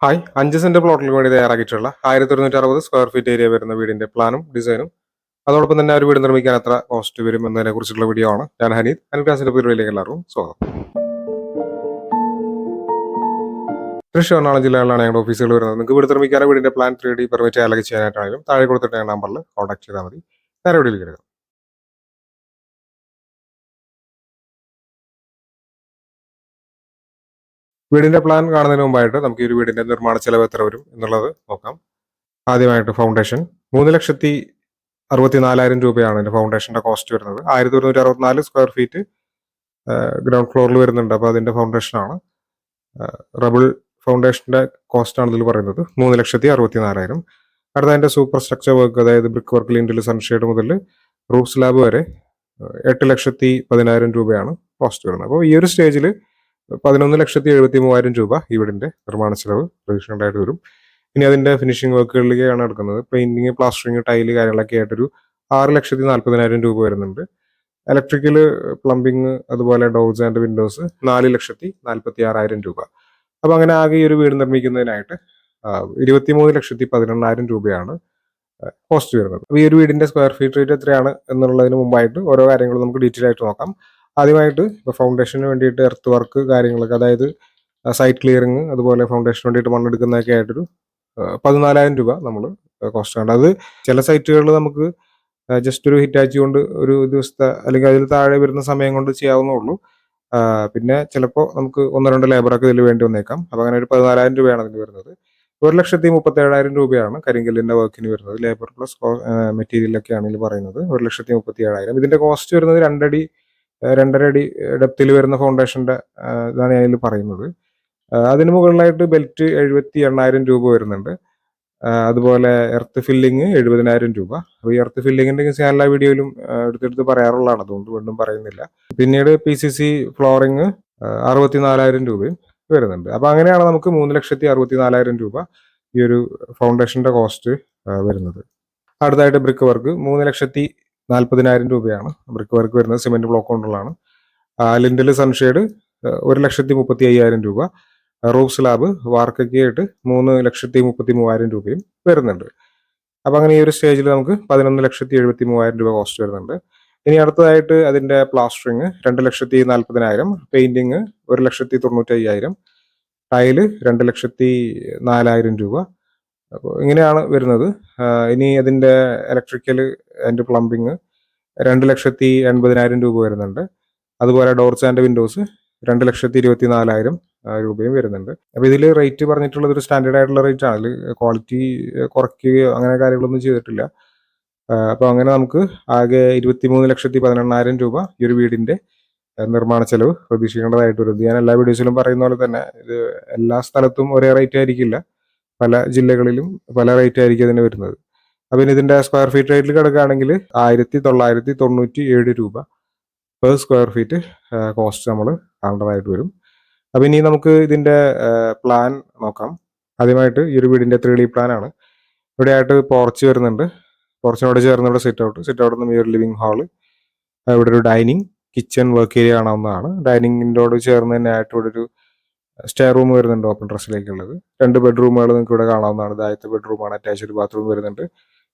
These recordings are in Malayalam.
ഹായ് 5 സെന്റ് പ്ലോട്ടിന് വേണ്ടി തയ്യാറാക്കിയിട്ടുള്ള 1160 സ്ക്വയർ ഫീറ്റ് ഏരിയ വരുന്ന വീടിന്റെ പ്ലാനും ഡിസൈനും അതോടൊപ്പം തന്നെ ആ ഒരു വീട് നിർമ്മിക്കാൻ എത്ര കോസ്റ്റ് വരും എന്നതിനെ കുറിച്ചുള്ള വീഡിയോ ആണ്. ഞാൻ ഹനീദ് അനിൽകാസിന്റെ പരിപാടിയിലേക്ക് എല്ലാവർക്കും സ്വാഗതം. തൃശ്ശൂർ എറണാകുളം ജില്ലകളിലാണ് ഞങ്ങളുടെ ഓഫീസുകൾ വരുന്നത്. നിങ്ങൾക്ക് വീട് നിർമ്മിക്കാൻ വീടിന്റെ പ്ലാൻ 3D പെർമിറ്റ് അലക് ചെയ്യാനായിട്ടാണെങ്കിലും താഴെ കൊടുത്തിട്ട് നമ്പറിൽ കോൺടാക്ട് ചെയ്താൽ മതി. നേരെ വീട്ടിലേക്ക് എടുക്കാം. വീടിന്റെ പ്ലാൻ കാണുന്നതിന് മുമ്പായിട്ട് നമുക്ക് ഈ ഒരു വീടിന്റെ നിർമ്മാണ ചെലവ് എത്ര വരും എന്നുള്ളത് നോക്കാം. ആദ്യമായിട്ട് ഫൗണ്ടേഷൻ 3,64,000 രൂപയാണ് ഇതിന്റെ ഫൗണ്ടേഷന്റെ കോസ്റ്റ് വരുന്നത്. 1164 സ്ക്വയർ ഫീറ്റ് ഗ്രൗണ്ട് ഫ്ലോറിൽ വരുന്നുണ്ട്. അപ്പോൾ അതിന്റെ ഫൗണ്ടേഷനാണ്. റബിൾ ഫൗണ്ടേഷന്റെ കോസ്റ്റ് ആണ് ഇതിൽ പറയുന്നത് 3,64,000. അടുത്ത അതിന്റെ സൂപ്പർ സ്ട്രക്ചർ വർക്ക്, അതായത് ബ്രിക്ക് വർക്ക്, ലിൻഡിൽ, സൺഷെയ്ഡ് മുതൽ റൂഫ് സ്ലാബ് വരെ 8,10,000 രൂപയാണ് കോസ്റ്റ് വരുന്നത്. അപ്പോൾ ഈ ഒരു സ്റ്റേജിൽ 11,73,000 രൂപ ഈ വീടിന്റെ നിർമ്മാണ ചെലവ് പ്രതീക്ഷിക്കേണ്ടതായിട്ട് വരും. ഇനി അതിന്റെ ഫിനിഷിംഗ് വർക്കുകളിലേക്കാണ് നടക്കുന്നത്. പെയിന്റിങ്, പ്ലാസ്റ്ററിങ്, ടൈല് കാര്യങ്ങളൊക്കെ ആയിട്ടൊരു 6,40,000 രൂപ വരുന്നുണ്ട്. ഇലക്ട്രിക്കല്, പ്ലംബിങ്, അതുപോലെ ഡോർസ് ആൻഡ് വിൻഡോസ് 4,46,000 രൂപ. അപ്പൊ അങ്ങനെ ആകെ ഈ ഒരു വീട് നിർമ്മിക്കുന്നതിനായിട്ട് 23,18,000 രൂപയാണ് കോസ്റ്റ് വരുന്നത്. അപ്പൊ ഈ ഒരു വീടിന്റെ സ്ക്വയർ ഫീറ്റ് റേറ്റ് എത്രയാണ് എന്നുള്ളതിന് മുമ്പായിട്ട് ഓരോ കാര്യങ്ങളും നമുക്ക് ഡീറ്റെയിൽ ആയിട്ട് നോക്കാം. ആദ്യമായിട്ട് ഇപ്പോൾ ഫൗണ്ടേഷന് വേണ്ടിയിട്ട് എർത്ത് വർക്ക് കാര്യങ്ങളൊക്കെ, അതായത് സൈറ്റ് ക്ലിയറിങ്, അതുപോലെ ഫൗണ്ടേഷന് വേണ്ടിയിട്ട് മണ്ണെടുക്കുന്നതൊക്കെ ആയിട്ടൊരു 14,000 രൂപ നമ്മൾ കോസ്റ്റ് ആണ്. അത് ചില സൈറ്റുകളിൽ നമുക്ക് ജസ്റ്റ് ഒരു ഹിറ്റാച്ചി കൊണ്ട് ഒരു ദിവസത്തെ അല്ലെങ്കിൽ അതിൽ താഴെ വരുന്ന സമയം കൊണ്ട് ചെയ്യാവുന്നേ ഉള്ളൂ. പിന്നെ ചിലപ്പോൾ നമുക്ക് 1-2 ലേബറൊക്കെ ഇതിൽ വേണ്ടി വന്നേക്കാം. അപ്പോൾ അങ്ങനെ ഒരു 14,000 രൂപയാണ് അതിന് വരുന്നത്. 1,37,000 രൂപയാണ് കരിങ്കല്ലിന്റെ വർക്കിന് വരുന്നത്. ലേബർ പ്ലസ് മെറ്റീരിയലൊക്കെ ആണെങ്കിൽ പറയുന്നത് 1,37,000. ഇതിന്റെ കോസ്റ്റ് വരുന്നത് 2.5 അടി ഡെപ്തിൽ വരുന്ന ഫൗണ്ടേഷന്റെ ഇതാണ് ഞാൻ ഇതിൽ പറയുന്നത്. അതിന് മുകളിലായിട്ട് ബെൽറ്റ് 78,000 രൂപ വരുന്നുണ്ട്. അതുപോലെ എർത്ത് ഫില്ലിങ് 70,000 രൂപ. അപ്പോൾ ഈ എർത്ത് ഫില്ലിങ്ങിന്റെ കേസ് ഞാൻ എല്ലാ വീഡിയോയിലും എടുത്തെടുത്ത് പറയാറുള്ളതാണ്, അതുകൊണ്ട് വീണ്ടും പറയുന്നില്ല. പിന്നീട് PCC ഫ്ലോറിങ് 64,000 രൂപയും വരുന്നുണ്ട്. അപ്പൊ അങ്ങനെയാണ് നമുക്ക് 3,64,000 രൂപ ഈ ഒരു ഫൗണ്ടേഷന്റെ കോസ്റ്റ് വരുന്നത്. അടുത്തായിട്ട് ബ്രിക്ക് വർക്ക് 3,40,000 രൂപയാണ് ബ്രിക്ക് വർക്ക് വരുന്നത്. സിമെന്റ് ബ്ലോക്ക് കൊണ്ടുള്ളതാണ്. ലിൻഡിൽ, സൺഷെയ്ഡ് 1,35,000 രൂപ. റൂഫ് സ്ലാബ് വാർക്കൊക്കെ ആയിട്ട് 3,33,000 രൂപയും വരുന്നുണ്ട്. അപ്പൊ അങ്ങനെ ഈ ഒരു സ്റ്റേജിൽ നമുക്ക് 11,73,000 രൂപ കോസ്റ്റ് വരുന്നുണ്ട്. ഇനി അടുത്തതായിട്ട് അതിന്റെ പ്ലാസ്റ്ററിങ് 2,40,40,000, പെയിന്റിങ് 1,95,000, ടൈല് 2,04,000 രൂപ. അപ്പോൾ ഇങ്ങനെയാണ് വരുന്നത്. ഇനി അതിന്റെ ഇലക്ട്രിക്കൽ ആൻഡ് പ്ലംബിങ് 2,80,000 രൂപ വരുന്നുണ്ട്. അതുപോലെ ഡോർസ് ആൻഡ് വിൻഡോസ് 2,24,000 രൂപയും വരുന്നുണ്ട്. അപ്പൊ ഇതിൽ റേറ്റ് പറഞ്ഞിട്ടുള്ളത് ഒരു സ്റ്റാൻഡേർഡ് ആയിട്ടുള്ള റേറ്റ് ആണ്. അതിൽ ക്വാളിറ്റി കുറയ്ക്കുകയോ അങ്ങനെ കാര്യങ്ങളൊന്നും ചെയ്തിട്ടില്ല. അപ്പൊ അങ്ങനെ നമുക്ക് ആകെ 23,18,000 രൂപ ഈ ഒരു വീടിന്റെ നിർമ്മാണ ചെലവ് പ്രതീക്ഷിക്കേണ്ടതായിട്ട് വരും. ഞാൻ എല്ലാ വീഡിയോസിലും പറയുന്ന പോലെ തന്നെ ഇത് എല്ലാ സ്ഥലത്തും ഒരേ റേറ്റ് ആയിരിക്കില്ല. പല ജില്ലകളിലും പല റേറ്റ് ആയിരിക്കും അതിന് വരുന്നത്. അപ്പൊ ഇതിന്റെ സ്ക്വയർ ഫീറ്റ് റേറ്റിൽ കിടക്കുകയാണെങ്കിൽ 1,997 രൂപ പെർ സ്ക്വയർ ഫീറ്റ് കോസ്റ്റ് നമ്മൾ കാണേണ്ടതായിട്ട് വരും. അപ്പൊ ഇനി നമുക്ക് ഇതിന്റെ പ്ലാൻ നോക്കാം. ആദ്യമായിട്ട് ഈ ഒരു വീടിന്റെ 3D പ്ലാൻ ആണ്. ഇവിടെ ആയിട്ട് പോർച്ച് വരുന്നുണ്ട്. പോർച്ചിനോട് ചേർന്ന് ഇവിടെ സിറ്റ് ഔട്ട് നിന്ന് ഈ ഒരു ലിവിംഗ് ഹാള്, ഇവിടെ ഒരു ഡൈനിങ്, കിച്ചൺ, വർക്ക് ഏരിയ കാണാവുന്നതാണ്. ഡൈനിങ്ങിനോട് ചേർന്ന് തന്നെ ആയിട്ട് ഇവിടെ ഒരു സ്റ്റെയർ റൂം വരുന്നുണ്ട്, ഓപ്പൺ ടെറസിലേക്കുള്ളത്. 2 ബെഡ്റൂമുകൾ നിങ്ങൾക്ക് ഇവിടെ കാണാവുന്നതാണ്. ഇത് ആദ്യത്തെ ബെഡ്റൂമാണ്, അറ്റാച്ച്ഡ് ബാത്റൂം വരുന്നുണ്ട്.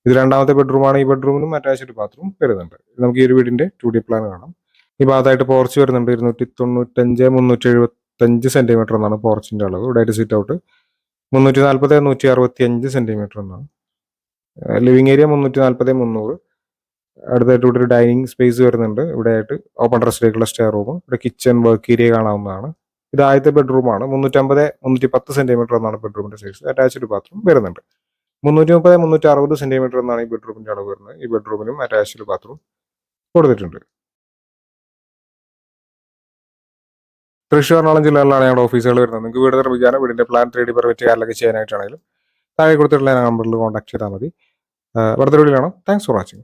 ഇത് രണ്ടാമത്തെ ബെഡ്റൂമാണ്. ഈ ബെഡ്റൂമിനും അറ്റാച്ച്ഡ് ബാത്റൂം വരുന്നുണ്ട്. നമുക്ക് ഈ ഒരു വീടിന്റെ 2D പ്ലാൻ കാണാം. ഈ ഭാഗത്തായിട്ട് പോർച്ച് വരുന്നുണ്ട്. 295 375 സെന്റിമീറ്റർ എന്നാണ് പോർച്ചിന്റെ അളവ്. ഇവിടെ ആയിട്ട് സിറ്റ് ഔട്ട് 340 165 സെന്റിമീറ്റർ എന്നാണ്. Living area 340 300. അടുത്തായിട്ട് ഇവിടെ ഒരു ഡൈനിങ് സ്പേസ് വരുന്നുണ്ട്. ഇവിടെ ആയിട്ട് ഓപ്പൺ ടെറസിലേക്കുള്ള സ്റ്റെയർ റൂം, ഇവിടെ കിച്ചൺ, വർക്ക് ഏരിയ കാണാവുന്നതാണ്. ഇത് ആദ്യത്തെ ബെഡ്റൂമാണ്. 350 310 സെന്റിമീറ്റർ എന്നാണ് ബെഡ്റൂമിന്റെ സൈസ്. അറ്റാച്ച്ഡ് ബാത്റൂം വരുന്നുണ്ട്. 330 360 സെന്റിമീറ്റർ എന്നാണ് ഈ ബെഡ്റൂമിന്റെ അളവ് വരുന്നത്. ഈ ബെഡ്റൂമിനും അറ്റാച്ച്ഡ് ബാത്റൂം കൊടുത്തിട്ടുണ്ട്. തൃശ്ശൂർ എറണാകുളം ജില്ലകളിലാണ് ഞങ്ങളുടെ ഓഫീസുകൾ വരുന്നത്. നിങ്ങൾക്ക് വീട് നിർമ്മിക്കാനോ വീടിന്റെ പ്ലാൻ 3D പെർമിറ്റ് കാര്യങ്ങളൊക്കെ ചെയ്യാനായിട്ടാണെങ്കിലും താഴെ കൊടുത്തിട്ടുള്ള നമ്പറിൽ കോൺടാക്ട് ചെയ്താൽ മതി. അടുത്ത വീഡിയോയിലാണ്. Thanks for watching.